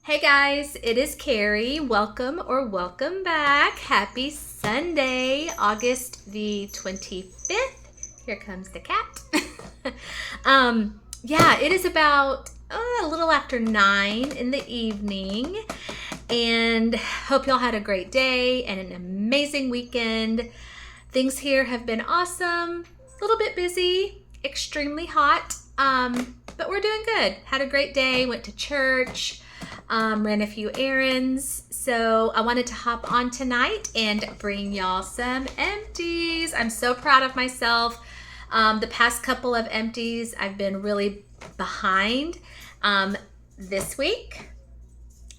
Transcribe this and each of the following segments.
Hey guys, it is Kerri. Welcome or welcome back. Happy Sunday, August the 25th. Here comes the cat. It is about a little after 9 in the evening, and hope y'all had a great day and an amazing weekend. Things here have been awesome, a little bit busy, extremely hot, but we're doing good. Had a great day, went to church, ran a few errands. So I wanted to hop on tonight and bring y'all some empties. I'm so proud of myself. The past couple of empties, I've been really behind. This week,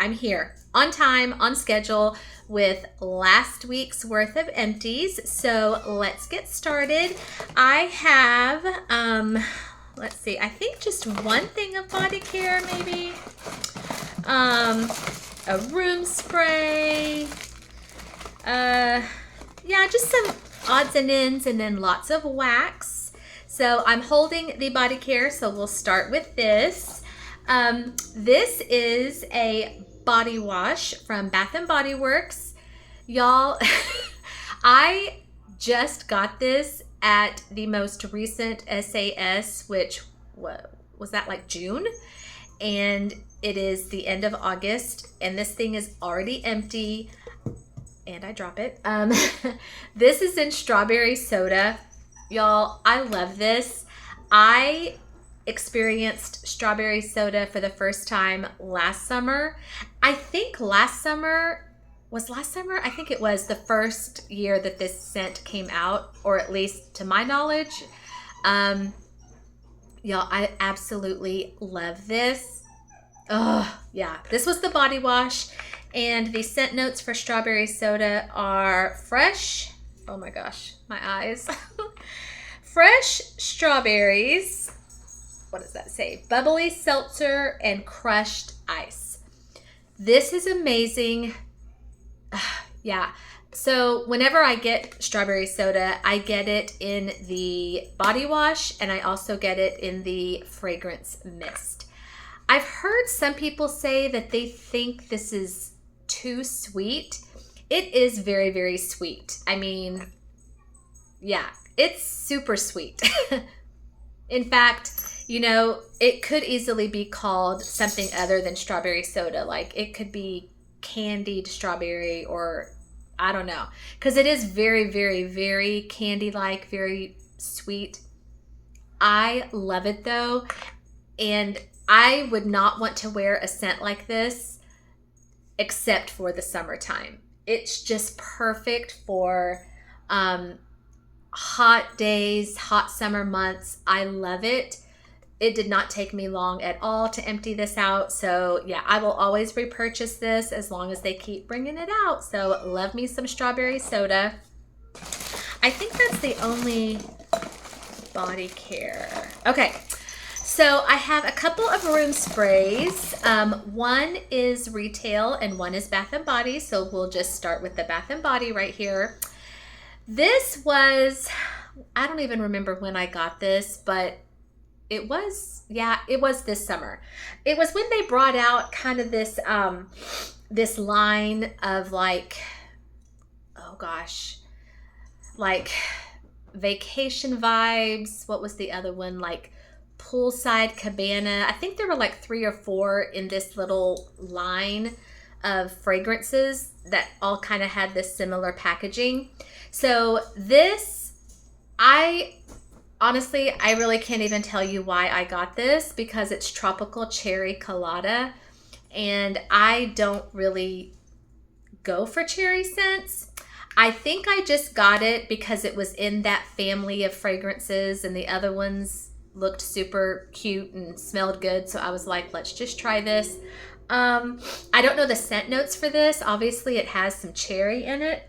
I'm here on time, on schedule with last week's worth of empties. So let's get started. I have, let's see, I think just one thing of body care maybe. A room spray, just some odds and ends, and then lots of wax. So I'm holding the body care, so we'll start with this. This is a body wash from Bath and Body Works. Y'all, I just got this at the most recent SAS, which was that like June? And it is the end of August, and this thing is already empty, and I drop it. This is in strawberry soda. Y'all, I love this. I experienced strawberry soda for the first time last summer. I think last summer? I think it was the first year that this scent came out, or at least to my knowledge. Y'all, I absolutely love this. Oh, yeah. This was the body wash, and the scent notes for strawberry soda are fresh. Oh my gosh, my eyes. Fresh strawberries. What does that say? Bubbly seltzer and crushed ice. This is amazing. Yeah. So whenever I get strawberry soda, I get it in the body wash, and I also get it in the fragrance mist. I've heard some people say that they think this is too sweet. It is very, very sweet. I mean, yeah, it's super sweet. In fact, it could easily be called something other than strawberry soda. Like it could be candied strawberry, or I don't know, because it is very, very, very candy-like, very sweet. I love it though, and I would not want to wear a scent like this except for the summertime. It's just perfect for hot days, hot summer months. I love it. It did not take me long at all to empty this out. So yeah, I will always repurchase this as long as they keep bringing it out. So love me some strawberry soda. I think that's the only body care. Okay, so I have a couple of room sprays. One is retail and one is Bath and Body. So we'll just start with the Bath and Body right here. This was, I don't even remember when I got this, but it was this summer. It was when they brought out kind of this this line of like, oh gosh, like vacation vibes. What was the other one? Like poolside cabana. I think there were like 3 or 4 in this little line of fragrances that all kind of had this similar packaging. So this, honestly, I really can't even tell you why I got this, because it's tropical cherry colada, and I don't really go for cherry scents. I think I just got it because it was in that family of fragrances, and the other ones looked super cute and smelled good, so I was like, let's just try this. I don't know the scent notes for this. Obviously, it has some cherry in it.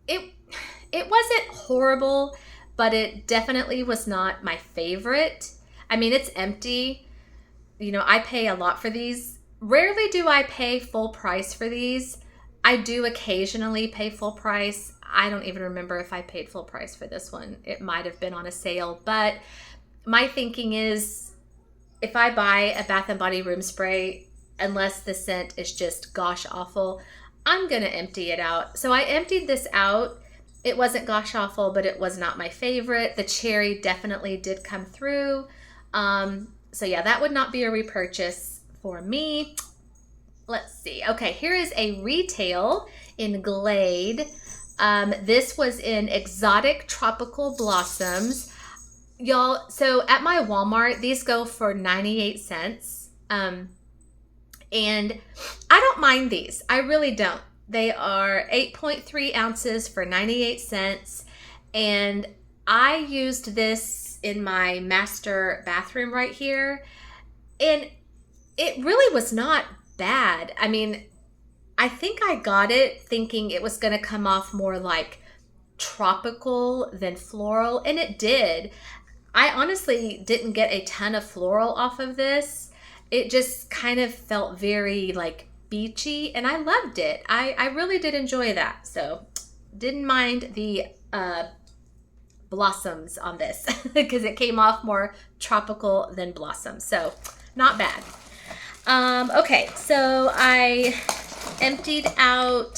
It wasn't horrible, but it definitely was not my favorite. I mean, it's empty. I pay a lot for these. Rarely do I pay full price for these. I do occasionally pay full price. I don't even remember if I paid full price for this one. It might have been on a sale, but my thinking is if I buy a Bath and Body room spray, unless the scent is just gosh awful, I'm gonna empty it out. So I emptied this out. It wasn't gosh awful, but it was not my favorite. The cherry definitely did come through. So yeah, that would not be a repurchase for me. Let's see. Okay, here is a retail in Glade. This was in Exotic Tropical Blossoms. Y'all, so at my Walmart, these go for 98 cents. And I don't mind these. I really don't. They are 8.3 ounces for 98 cents. And I used this in my master bathroom right here. And it really was not bad. I mean, I think I got it thinking it was going to come off more like tropical than floral, and it did. I honestly didn't get a ton of floral off of this. It just kind of felt very like beachy, and I loved it. I really did enjoy that. So didn't mind the blossoms on this because it came off more tropical than blossom. So not bad. Okay, so I emptied out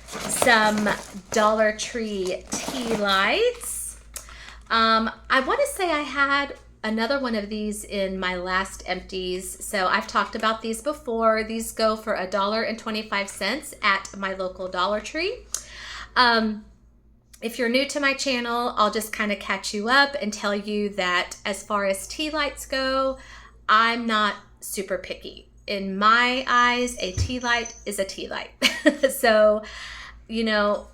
some Dollar Tree tea lights. I want to say I had another one of these in my last empties. So I've talked about these before. These go for $1.25 at my local Dollar Tree. If you're new to my channel, I'll just kind of catch you up and tell you that as far as tea lights go, I'm not super picky. In my eyes, a tea light is a tea light. So, you know,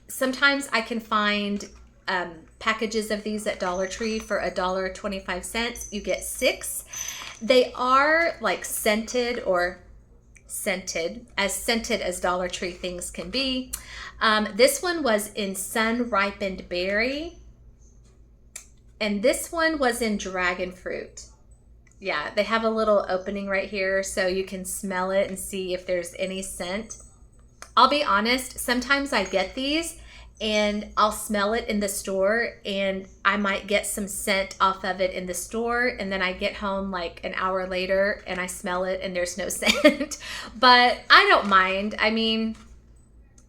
sometimes I can find packages of these at Dollar Tree for $1.25. You get 6. They are like scented or scented as Dollar Tree things can be. This one was in sun ripened berry, and this one was in dragon fruit. Yeah, they have a little opening right here so you can smell it and see if there's any scent. I'll be honest, sometimes I get these and I'll smell it in the store and I might get some scent off of it in the store, and then I get home like an hour later and I smell it and there's no scent. But I don't mind. I mean,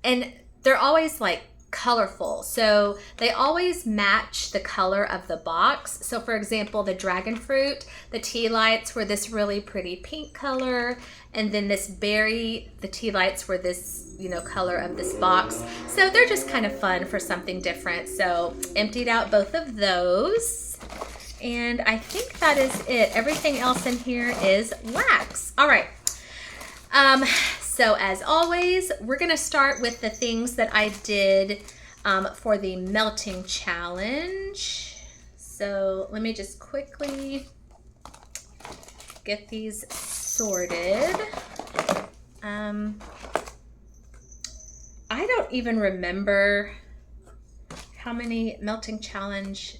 and they're always like colorful, so they always match the color of the box. So for example, the dragon fruit, the tea lights were this really pretty pink color, and then this berry, the tea lights were this, you know, color of this box. So they're just kind of fun for something different. So emptied out both of those, and I think that is it. Everything else in here is wax. All right. So as always, we're gonna start with the things that I did for the melting challenge. So let me just quickly get these sorted. I don't even remember how many melting challenge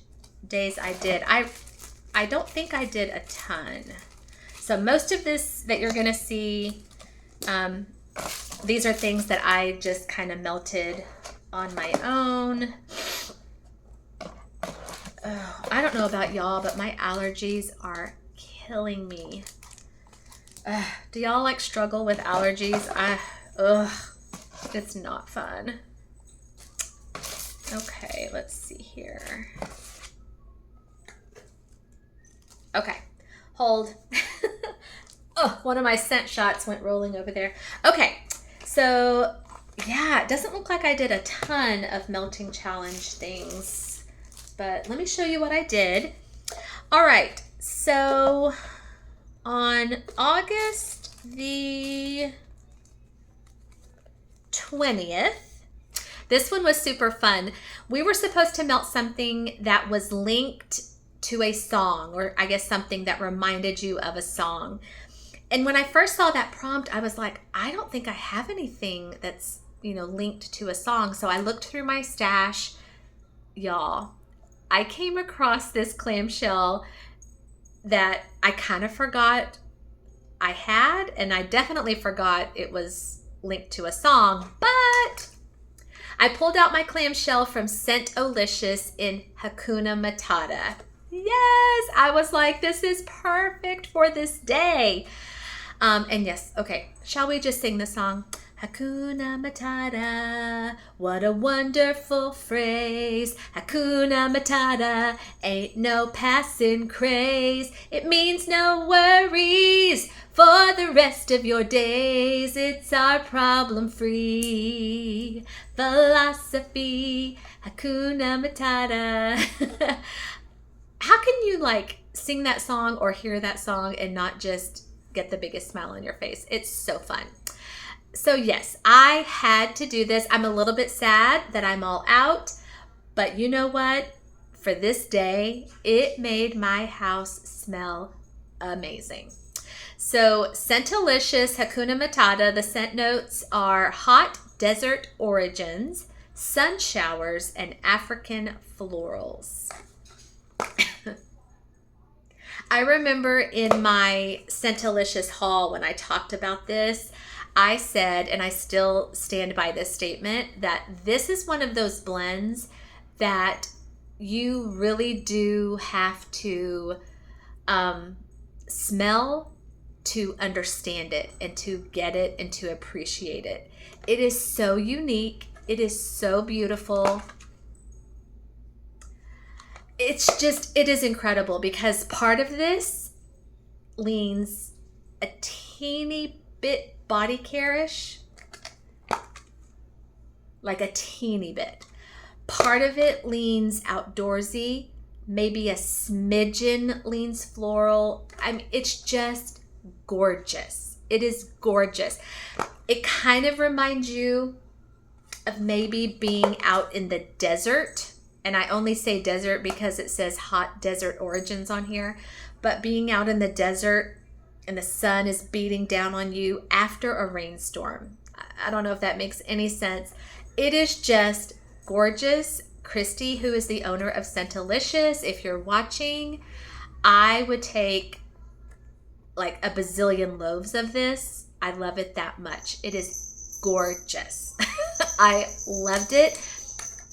days I did. I don't think I did a ton. So most of this that you're gonna see, these are things that I just kind of melted on my own. Oh, I don't know about y'all, but my allergies are killing me. Do y'all like struggle with allergies? It's not fun. Okay, let's see here. Okay, hold. Oh, one of my scent shots went rolling over there. Okay, so yeah, it doesn't look like I did a ton of melting challenge things, but let me show you what I did. All right, so on August the 20th, this one was super fun. We were supposed to melt something that was linked to a song, or I guess something that reminded you of a song. And when I first saw that prompt, I was like, I don't think I have anything that's, you know, linked to a song. So I looked through my stash. Y'all, I came across this clamshell that I kind of forgot I had, and I definitely forgot it was linked to a song, but I pulled out my clamshell from Scent-O-Licious in Hakuna Matata. Yes, I was like, this is perfect for this day. And yes, okay, shall we just sing the song? Hakuna Matata, what a wonderful phrase. Hakuna Matata, ain't no passing craze. It means no worries for the rest of your days. It's our problem-free philosophy. Hakuna Matata. How can you like sing that song or hear that song and not just get the biggest smile on your face? It's so fun. So yes, I had to do this. I'm a little bit sad that I'm all out, but you know what? For this day, it made my house smell amazing. So Scentalicious Hakuna Matata, the scent notes are hot desert origins, sun showers, and African florals. I remember in my Scentalicious haul when I talked about this, I said, and I still stand by this statement, that this is one of those blends that you really do have to smell to understand it and to get it and to appreciate it. It is so unique. It is so beautiful. It's just, it is incredible because part of this leans a teeny bit body care-ish, like a teeny bit. Part of it leans outdoorsy, maybe a smidgen leans floral. I mean, it's just gorgeous. It is gorgeous. It kind of reminds you of maybe being out in the desert. And I only say desert because it says hot desert origins on here. But being out in the desert and the sun is beating down on you after a rainstorm. I don't know if that makes any sense. It is just gorgeous. Christy, who is the owner of Scentalicious, if you're watching, I would take like a bazillion loaves of this. I love it that much. It is gorgeous. I loved it.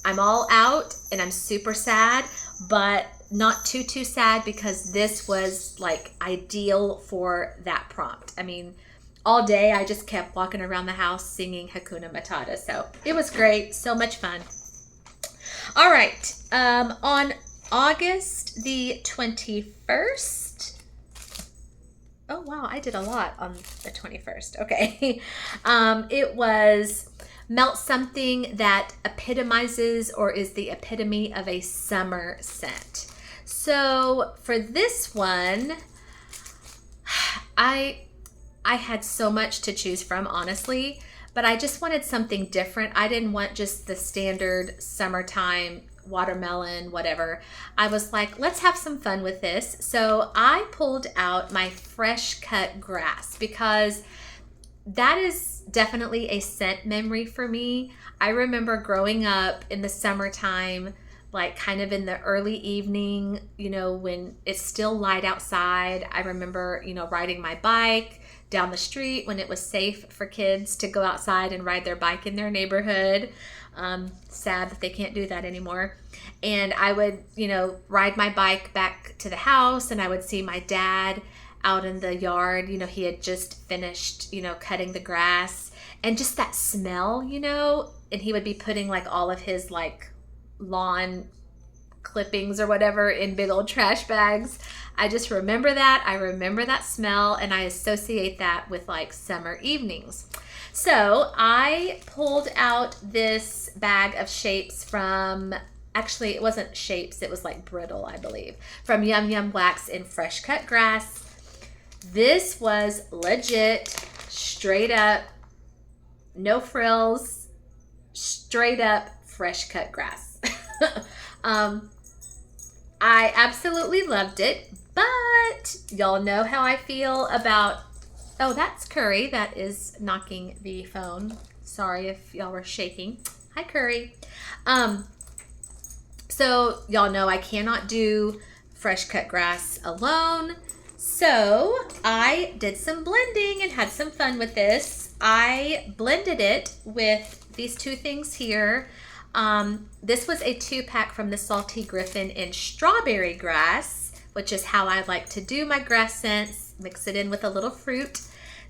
I'm all out and I'm super sad, but not too sad because this was like ideal for that prompt. I mean, all day I just kept walking around the house singing Hakuna Matata. So it was great. So much fun. All right. On August the 21st. Oh, wow. I did a lot on the 21st. Okay. It was melt something that epitomizes or is the epitome of a summer scent. So for this one, I had so much to choose from, honestly, but I just wanted something different. I didn't want just the standard summertime watermelon, whatever. I was like, let's have some fun with this. So I pulled out my fresh cut grass because that is definitely a scent memory for me. I remember growing up in the summertime, like kind of in the early evening, you know, when it's still light outside. I remember, you know, riding my bike down the street when it was safe for kids to go outside and ride their bike in their neighborhood. Sad that they can't do that anymore. And I would, you know, ride my bike back to the house and I would see my dad out in the yard. You know, he had just finished, you know, cutting the grass and just that smell, you know, and he would be putting like all of his like lawn clippings or whatever in big old trash bags. I just remember that. I remember that smell and I associate that with like summer evenings. So I pulled out this bag of shapes from, actually it wasn't shapes, it was like brittle, I believe, from Yum Yum Wax in Fresh Cut Grass. This was legit, straight up, no frills, straight up fresh cut grass. I absolutely loved it, but y'all know how I feel about, oh, that's Kerri that is knocking the phone. Sorry if y'all were shaking. Hi, Kerri. So y'all know I cannot do fresh cut grass alone. So I did some blending and had some fun with this. I blended it with these two things here. This was a 2-pack from the Salty Griffin in Strawberry Grass, which is how I like to do my grass scents. Mix it in with a little fruit.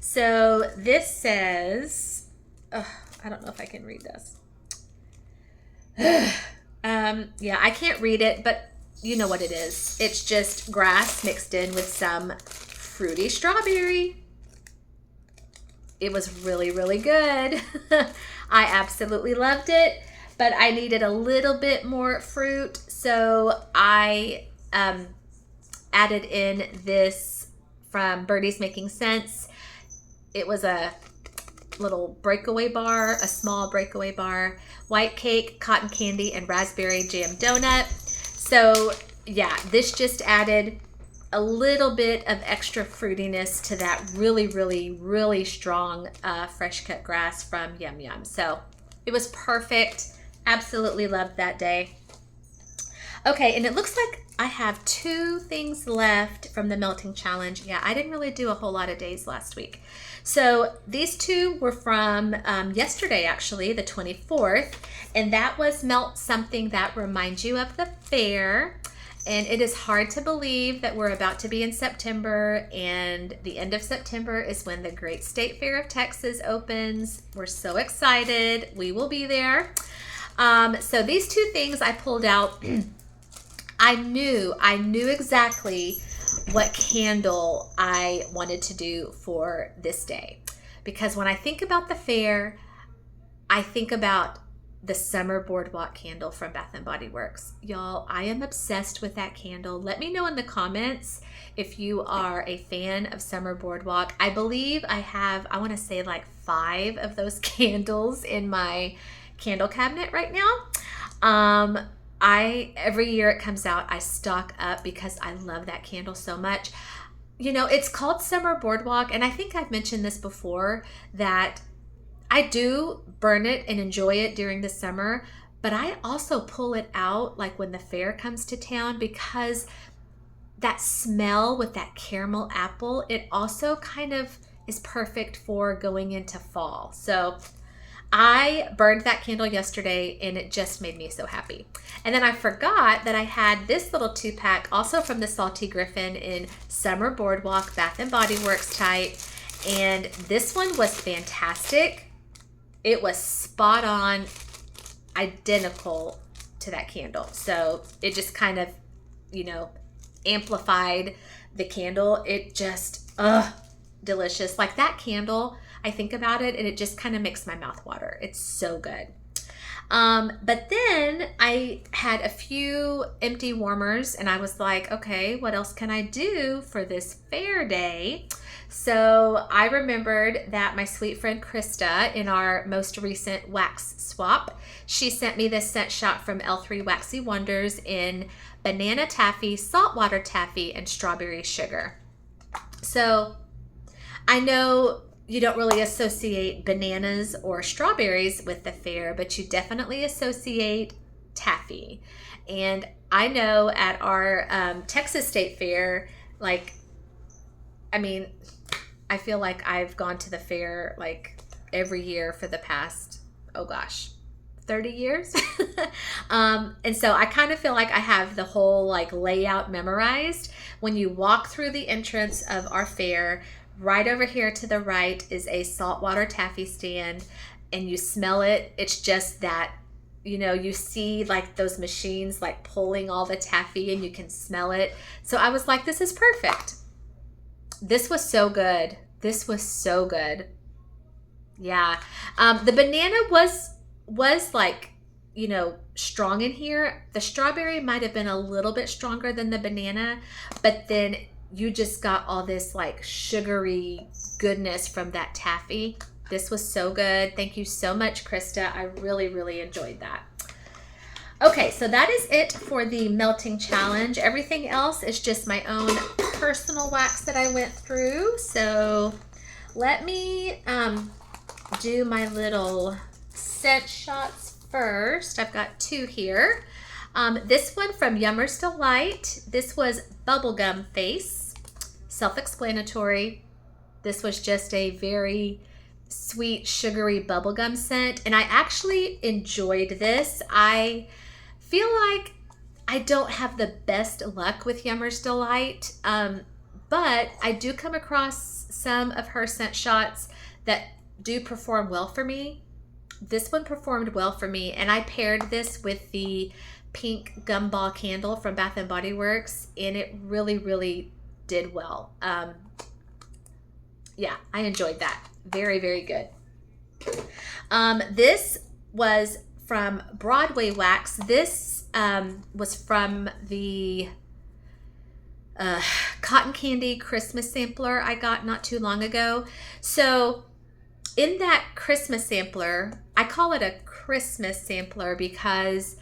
So this says, oh, I don't know if I can read this. Yeah, I can't read it, but you know what it is. It's just grass mixed in with some fruity strawberry. It was really, really good. I absolutely loved it, but I needed a little bit more fruit, so I added in this from Birdie's Making Sense. It was a little breakaway bar, a small breakaway bar, white cake, cotton candy, and raspberry jam donut. So yeah, this just added a little bit of extra fruitiness to that really, really, really strong fresh cut grass from Yum Yum. So it was perfect. Absolutely loved that day. Okay, and it looks like I have 2 things left from the melting challenge. Yeah, I didn't really do a whole lot of days last week. So these 2 were from yesterday, actually, the 24th, and that was melt something that reminds you of the fair. And it is hard to believe that we're about to be in September, and the end of September is when the Great State Fair of Texas opens. We're so excited. We will be there. So these 2 things I pulled out. I knew exactly what candle I wanted to do for this day, because when I think about the fair, I think about the Summer Boardwalk candle from Bath & Body Works. Y'all, I am obsessed with that candle. Let me know in the comments if you are a fan of Summer Boardwalk. I believe I have, I want to say like 5 of those candles in my candle cabinet right now. Every year it comes out, I stock up because I love that candle so much. You know, it's called Summer Boardwalk, and I think I've mentioned this before, that I do burn it and enjoy it during the summer, but I also pull it out like when the fair comes to town, because that smell with that caramel apple, it also kind of is perfect for going into fall. So I burned that candle yesterday and it just made me so happy. And then I forgot that I had this little 2-pack also from the Salty Griffin in Summer Boardwalk Bath & Body Works type. And this one was fantastic. It was spot on, identical to that candle. So it just kind of, you know, amplified the candle. It just, delicious. Like that candle, I think about it and it just kind of makes my mouth water. It's so good. But then I had a few empty warmers and I was like, okay, what else can I do for this fair day? So I remembered that my sweet friend Krista, in our most recent wax swap, she sent me this scent shot from L3 Waxy Wonders in banana taffy, saltwater taffy, and strawberry sugar. So I know you don't really associate bananas or strawberries with the fair, but you definitely associate taffy. And I know at our Texas State Fair, like, I mean, I feel like I've gone to the fair like every year for the past, 30 years. And so I kind of feel like I have the whole like layout memorized. When you walk through the entrance of our fair, right over here to the right is a saltwater taffy stand, and you smell it. It's just that, you know, you see like those machines like pulling all the taffy and you can smell it. So I was like, this is perfect. This was so good. This was so good. Yeah. The banana was like, you know, strong in here. The strawberry might have been a little bit stronger than the banana, but then you just got all this like sugary goodness from that taffy. This was so good. Thank you so much, Krista. I really, really enjoyed that. Okay, so that is it for the melting challenge. Everything else is just my own personal wax that I went through. So let me do my little scent shots first. I've got 2 here. This one from Yummer's Delight. This was Bubblegum Face. Self-explanatory. This was just a very sweet, sugary bubblegum scent, and I actually enjoyed this. I feel like I don't have the best luck with Yummer's Delight, but but I do come across some of her scent shots that do perform well for me. This one performed well for me, and I paired this with the pink gumball candle from Bath and Body Works, and it really, really did well. Yeah, I enjoyed that. Very, very good. This was from Broadway Wax. This was from the cotton candy Christmas sampler I got not too long ago. So in that Christmas sampler, I call it a Christmas sampler because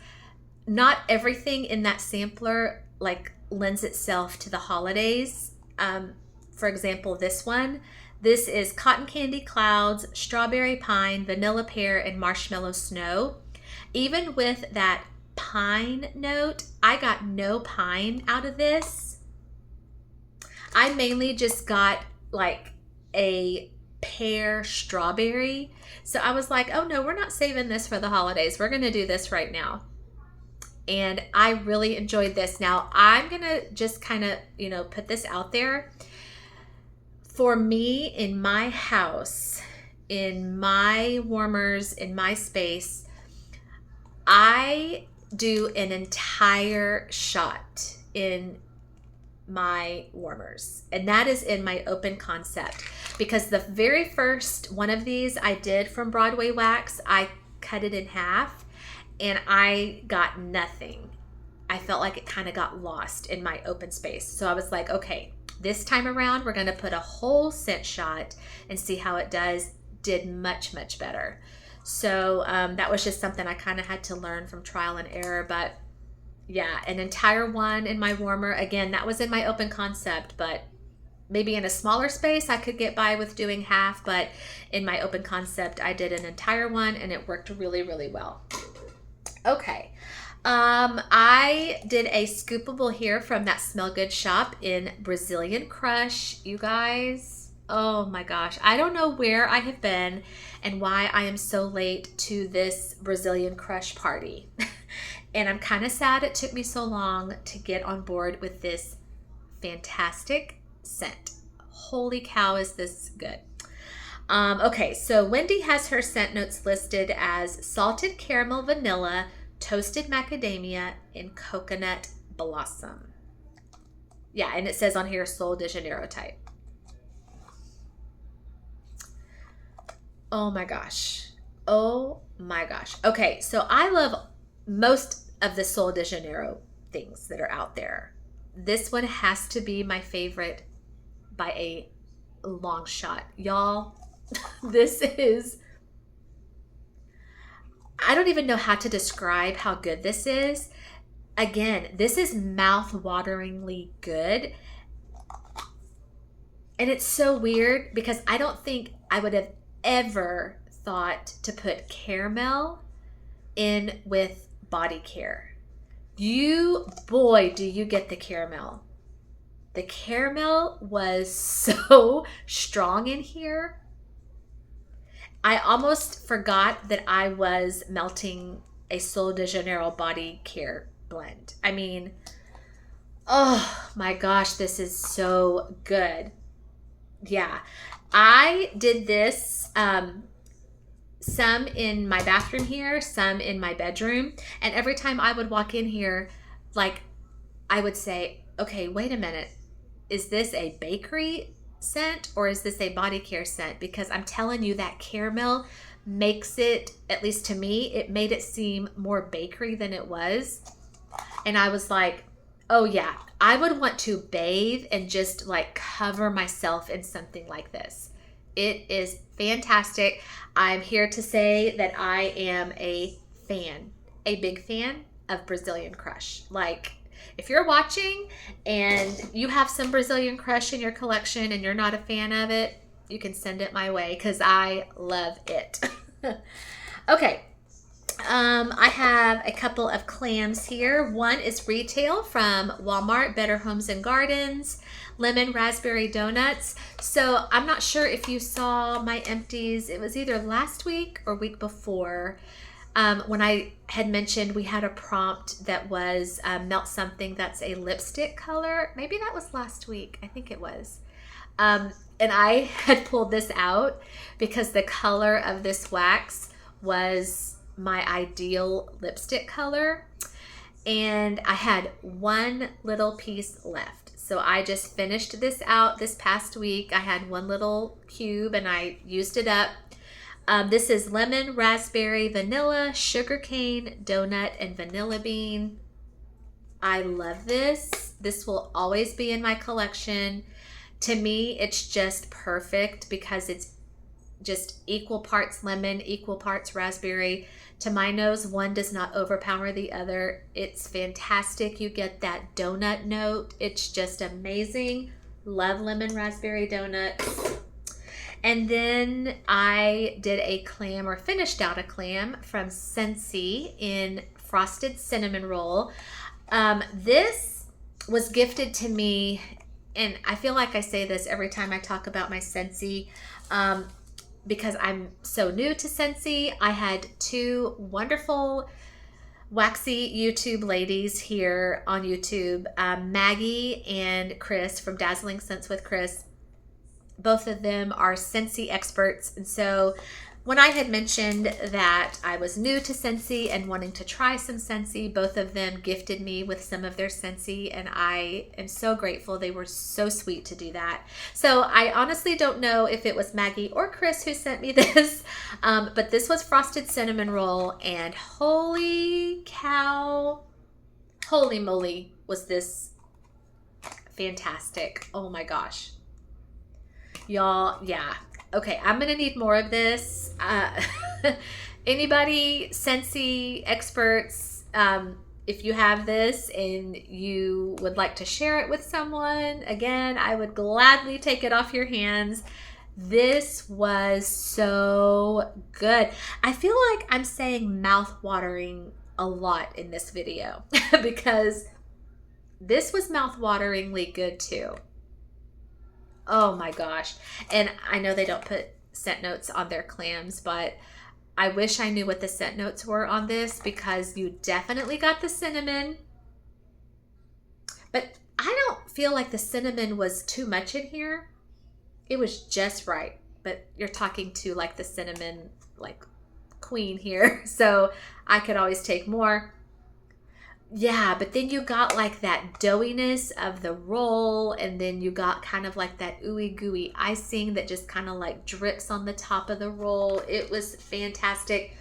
not everything in that sampler like lends itself to the holidays. For example, this is cotton candy clouds, strawberry pine, vanilla pear, and marshmallow snow. Even with that pine note, I got no pine out of this. I mainly just got like a pear strawberry. So I was like, oh no, we're not saving this for the holidays. We're going to do this right now. And I really enjoyed this. Now I'm going to just kind of, put this out there. For me, in my house, in my warmers, in my space, I do an entire shot in my warmers, and that is in my open concept, because the very first one of these I did from Broadway Wax, I cut it in half and I got nothing. I felt like it kind of got lost in my open space. So I was like, okay, this time around, we're going to put a whole scent shot and see how it does. Did much, much better. So that was just something I kind of had to learn from trial and error. But yeah, an entire one in my warmer. Again, that was in my open concept, but maybe in a smaller space, I could get by with doing half. But in my open concept, I did an entire one and it worked really, really well. Okay. I did a scoopable here from that Smell Good shop in Brazilian Crush. You guys, oh my gosh. I don't know where I have been and why I am so late to this Brazilian Crush party. And I'm kind of sad it took me so long to get on board with this fantastic scent. Holy cow, is this good. Okay, so Wendy has her scent notes listed as salted caramel vanilla, toasted macadamia, and coconut blossom. Yeah, and it says on here Sol de Janeiro type. Oh my gosh. Oh my gosh. Okay, so I love most of the Sol de Janeiro things that are out there. This one has to be my favorite by a long shot. Y'all, this is... I don't even know how to describe how good this is. Again, this is mouth-wateringly good. And it's so weird because I don't think I would have ever thought to put caramel in with body care. Boy, do you get the caramel. The caramel was so strong in here. I almost forgot that I was melting a Sol de Janeiro body care blend. I mean, oh my gosh, this is so good. Yeah, I did this some in my bathroom here, some in my bedroom. And every time I would walk in here, like I would say, okay, wait a minute. Is this a bakery scent or is this a body care scent? Because I'm telling you that caramel makes it, at least to me, it made it seem more bakery than it was. And I was like, oh yeah, I would want to bathe and just like cover myself in something like this. It is fantastic. I'm here to say that I am a big fan of Brazilian Crush. Like, if you're watching and you have some Brazilian Crush in your collection and you're not a fan of it, you can send it my way because I love it. Okay. I have a couple of clams here. One is retail from Walmart, Better Homes and Gardens, lemon raspberry donuts. So I'm not sure if you saw my empties. It was either last week or week before. When I had mentioned we had a prompt that was melt something that's a lipstick color. Maybe that was last week. I think it was. And I had pulled this out because the color of this wax was my ideal lipstick color. And I had one little piece left. So I just finished this out this past week. I had one little cube and I used it up. This is lemon, raspberry, vanilla, sugarcane, donut, and vanilla bean. I love this. This will always be in my collection. To me, it's just perfect because it's just equal parts lemon, equal parts raspberry. To my nose, one does not overpower the other. It's fantastic. You get that donut note. It's just amazing. Love lemon raspberry donuts. And then I did a clam, or finished out a clam from Scentsy in frosted cinnamon roll. This was gifted to me, and I feel like I say this every time I talk about my Scentsy, because I'm so new to Scentsy. I had two wonderful waxy YouTube ladies here on YouTube, Maggie and Chris from Dazzling Scents with Chris. Both of them are Scentsy experts. And so when I had mentioned that I was new to Scentsy and wanting to try some Scentsy, both of them gifted me with some of their Scentsy, and I am so grateful. They were so sweet to do that. So I honestly don't know if it was Maggie or Chris who sent me this, but this was frosted cinnamon roll, and holy cow, holy moly, was this fantastic. Oh my gosh. Y'all, yeah. Okay, I'm gonna need more of this. Anybody, Scentsy experts, if you have this and you would like to share it with someone, again, I would gladly take it off your hands. This was so good. I feel like I'm saying mouth-watering a lot in this video because this was mouth-wateringly good too. Oh my gosh. And I know they don't put scent notes on their clams, but I wish I knew what the scent notes were on this, because you definitely got the cinnamon. But I don't feel like the cinnamon was too much in here. It was just right. But you're talking to like the cinnamon like queen here, so I could always take more. Yeah, but then you got like that doughiness of the roll, and then you got kind of like that ooey gooey icing that just kind of like drips on the top of the roll. It was fantastic.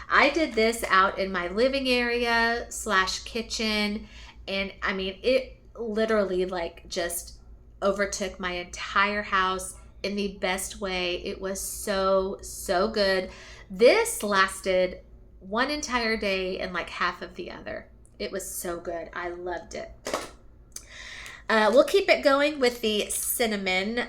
I did this out in my living area / kitchen, and I mean, it literally like just overtook my entire house in the best way. It was so, so good. This lasted one entire day and like half of the other. It was so good. I loved it. We'll keep it going with the cinnamon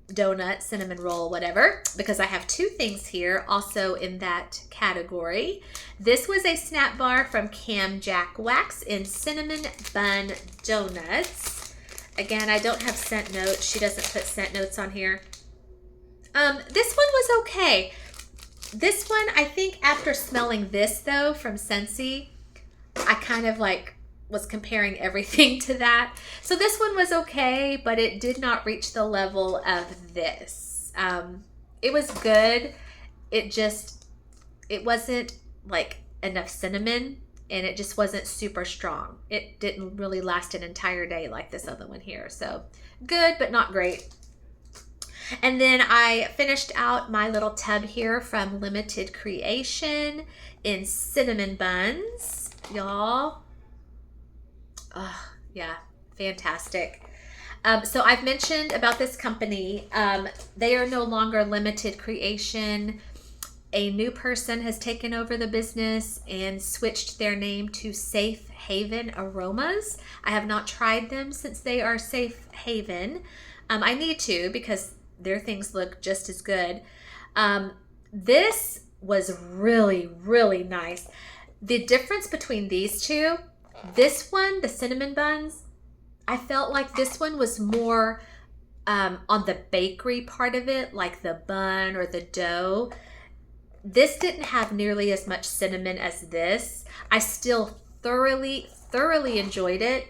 donut, cinnamon roll, whatever, because I have two things here also in that category. This was a snap bar from Cam Jack Wax in cinnamon bun donuts. Again, I don't have scent notes. She doesn't put scent notes on here. This one was okay. This one, I think after smelling this though from Scentsy, I kind of like was comparing everything to that. So this one was okay, but it did not reach the level of this. It was good. It wasn't like enough cinnamon, and it just wasn't super strong. It didn't really last an entire day like this other one here. So good, but not great. And then I finished out my little tub here from Limited Creation in cinnamon buns. Y'all, oh yeah, fantastic. So I've mentioned about this company. They are no longer Limited Creation. A new person has taken over the business and switched their name to Safe Haven Aromas. I have not tried them since they are Safe Haven. I need to, because their things look just as good. This was really, really nice. The difference between these two, this one, the cinnamon buns, I felt like this one was more on the bakery part of it, like the bun or the dough. This didn't have nearly as much cinnamon as this. I still thoroughly, thoroughly enjoyed it.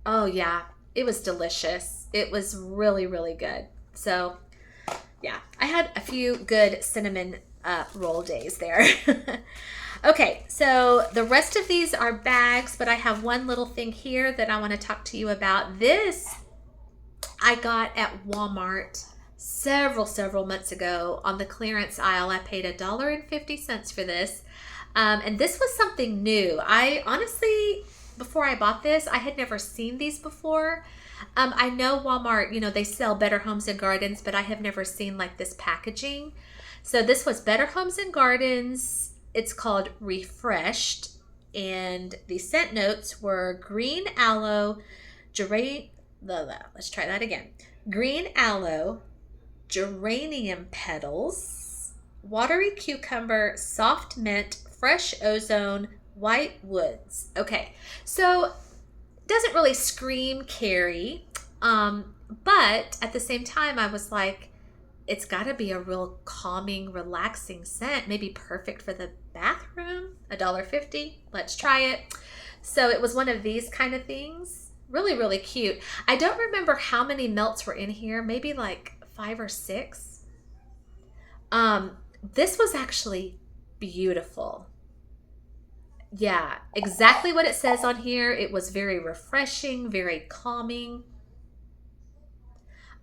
Oh yeah, it was delicious. It was really, really good. So yeah, I had a few good cinnamon roll days there. Okay, so the rest of these are bags, but I have one little thing here that I want to talk to you about. This I got at Walmart several months ago on the clearance aisle. I paid $1.50 for this. And this was something new. I honestly, before I bought this, I had never seen these before. I know Walmart, you know, they sell Better Homes and Gardens, but I have never seen like this packaging. So this was Better Homes and Gardens. It's called Refreshed. And the scent notes were green aloe, let's try that again. Green aloe, geranium petals, watery cucumber, soft mint, fresh ozone, white woods. Okay, so it doesn't really scream Kerri, but at the same time I was like, it's got to be a real calming, relaxing scent, maybe perfect for the bathroom. $1.50, let's try it. So it was one of these kind of things. Really, really cute. I don't remember how many melts were in here, maybe like 5 or 6. This was actually beautiful. Yeah, exactly what it says on here. It was very refreshing, very calming.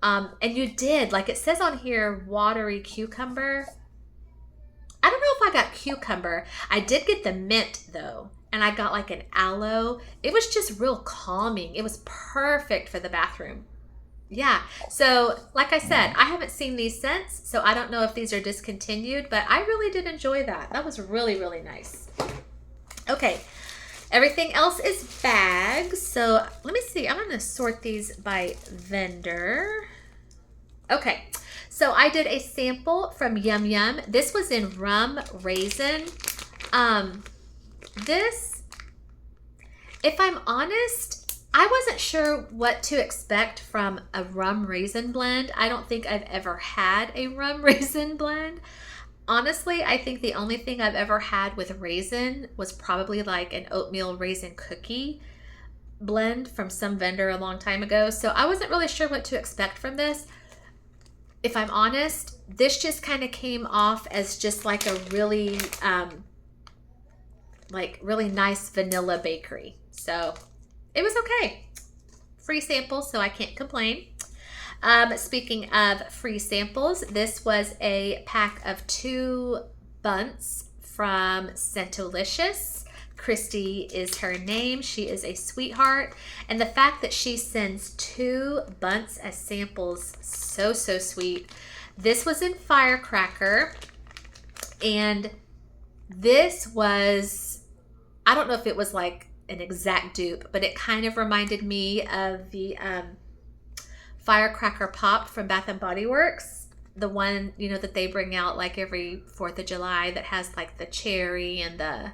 And you did, like it says on here, watery cucumber. I don't know if I got cucumber. I did get the mint though. And I got like an aloe. It was just real calming. It was perfect for the bathroom. Yeah. So like I said, I haven't seen these since. So I don't know if these are discontinued, but I really did enjoy that. That was really, really nice. Okay. Everything else is bags. So let me see. I'm going to sort these by vendor. Okay. So I did a sample from Yum Yum. This was in rum raisin. This, if I'm honest, I wasn't sure what to expect from a rum raisin blend. I don't think I've ever had a rum raisin blend. Honestly, I think the only thing I've ever had with raisin was probably like an oatmeal raisin cookie blend from some vendor a long time ago. So I wasn't really sure what to expect from this. If I'm honest, this just kind of came off as just like a really, really nice vanilla bakery. So it was okay. Free sample, so I can't complain. Speaking of free samples, this was a pack of 2 bunts from Scentolicious. Christy is her name. She is a sweetheart. And the fact that she sends 2 bunts as samples, so sweet. This was in Firecracker. And this was, I don't know if it was like an exact dupe, but it kind of reminded me of the Firecracker Pop from Bath and Body Works, the one, you know, that they bring out like every 4th of July that has like the cherry and the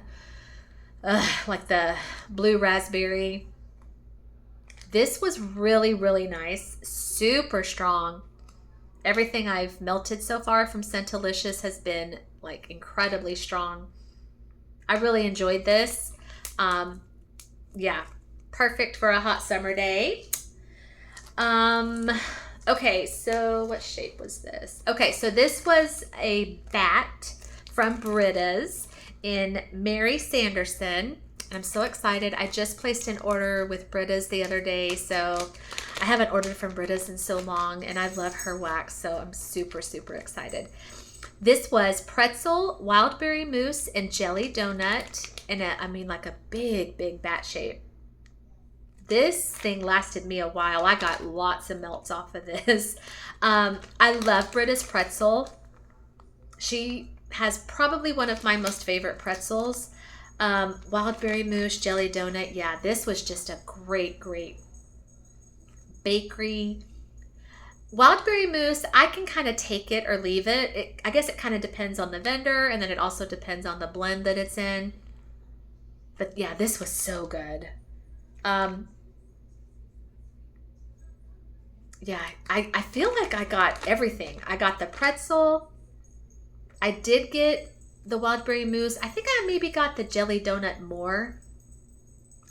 like the blue raspberry. This was really, really nice, super strong. Everything I've melted so far from Scentolicious has been like incredibly strong. I really enjoyed this. Yeah, perfect for a hot summer day. Okay, so what shape was this? Okay, so this was a bat from Britta's in Mary Sanderson. I'm so excited. I just placed an order with Britta's the other day, so I haven't ordered from Britta's in so long, and I love her wax, so I'm super excited. This was pretzel, wildberry mousse, and jelly donut in like a big bat shape. This thing lasted me a while. I got lots of melts off of this. I love Britta's pretzel. She has probably one of my most favorite pretzels. Wildberry mousse, jelly donut. Yeah, this was just a great bakery. Wildberry mousse, I can kind of take it or leave it. I guess it kind of depends on the vendor, and then it also depends on the blend that it's in. But yeah, this was so good. Yeah, I feel like I got everything. I got the pretzel. I did get the wild berry mousse. I think I maybe got the jelly donut more.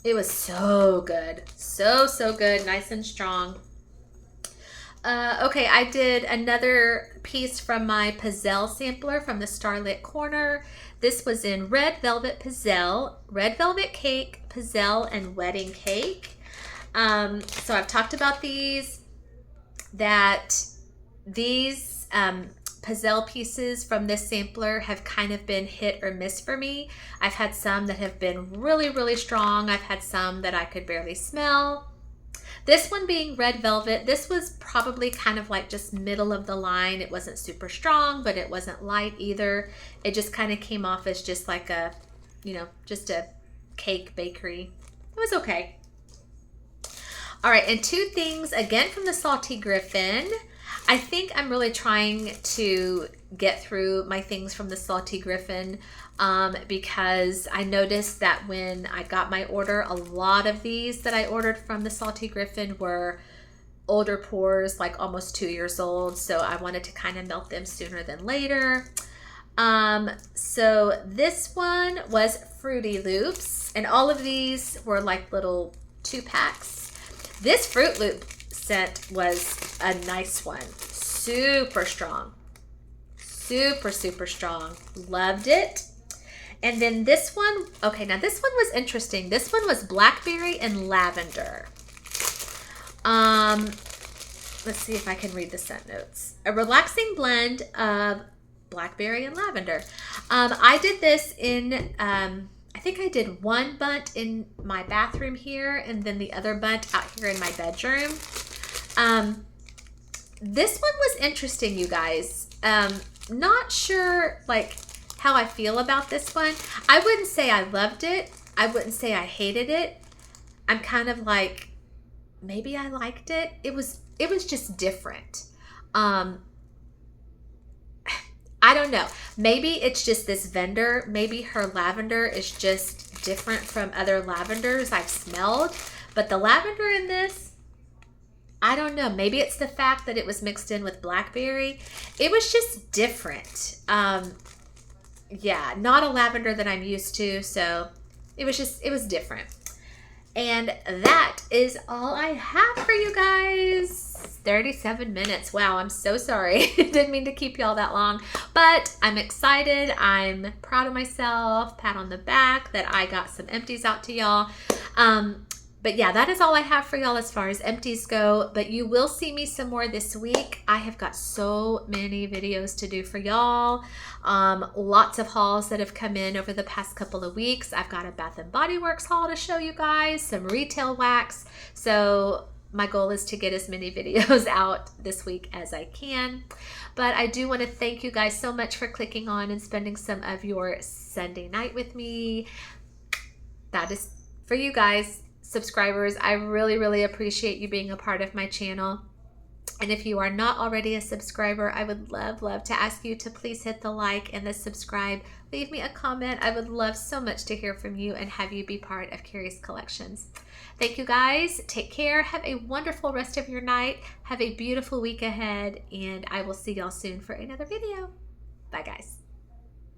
It was so good. So, so good. Nice and strong. Okay, I did another piece from my Pizzelle sampler from the Starlit Corner. This was in red velvet Pizzelle, red velvet cake, Pizzelle, and wedding cake. So I've talked about these, that these Pizzelle pieces from this sampler have kind of been hit or miss for me. I've had some that have been really, really strong. I've had some that I could barely smell. This one being red velvet, this was probably kind of like just middle of the line. It wasn't super strong, but it wasn't light either. It just kind of came off as just like a, you know, just a cake bakery. It was okay. All right, and two things again from the Salty Griffin. I think I'm really trying to get through my things from the Salty Griffin because I noticed that when I got my order, a lot of these that I ordered from the Salty Griffin were older pours, like almost 2 years old. So I wanted to kind of melt them sooner than later. So this one was Fruity Loops, and all of these were like little 2-packs. This Fruit Loop scent was a nice one. Super strong. Super, super strong. Loved it. And then this one, okay, now this one was interesting. This one was blackberry and lavender. Let's see if I can read the scent notes. A relaxing blend of blackberry and lavender. I did this in, I think I did one bunt in my bathroom here and then the other bunt out here in my bedroom. This one was interesting, you guys. Not sure like how I feel about this one. I wouldn't say I loved it. I wouldn't say I hated it. I'm kind of like, maybe I liked it. It was just different. I don't know. Maybe it's just this vendor. Maybe her lavender is just different from other lavenders I've smelled. But the lavender in this, I don't know. Maybe it's the fact that it was mixed in with blackberry. It was just different. Yeah, not a lavender that I'm used to. So it was different. And that is all I have for you guys. 37 minutes. Wow, I'm so sorry. Didn't mean to keep y'all that long, but I'm excited. I'm proud of myself. Pat on the back that I got some empties out to y'all. But yeah, that is all I have for y'all as far as empties go, but you will see me some more this week. I have got so many videos to do for y'all. Lots of hauls that have come in over the past couple of weeks. I've got a Bath & Body Works haul to show you guys, some retail wax. So my goal is to get as many videos out this week as I can. But I do want to thank you guys so much for clicking on and spending some of your Sunday night with me. That is for you guys. Subscribers, I really, really appreciate you being a part of my channel. And if you are not already a subscriber, I would love to ask you to please hit the like and the subscribe. Leave me a comment. I would love so much to hear from you and have you be part of Kerri's Collections. Thank you guys. Take care. Have a wonderful rest of your night. Have a beautiful week ahead, and I will see y'all soon for another video. Bye guys.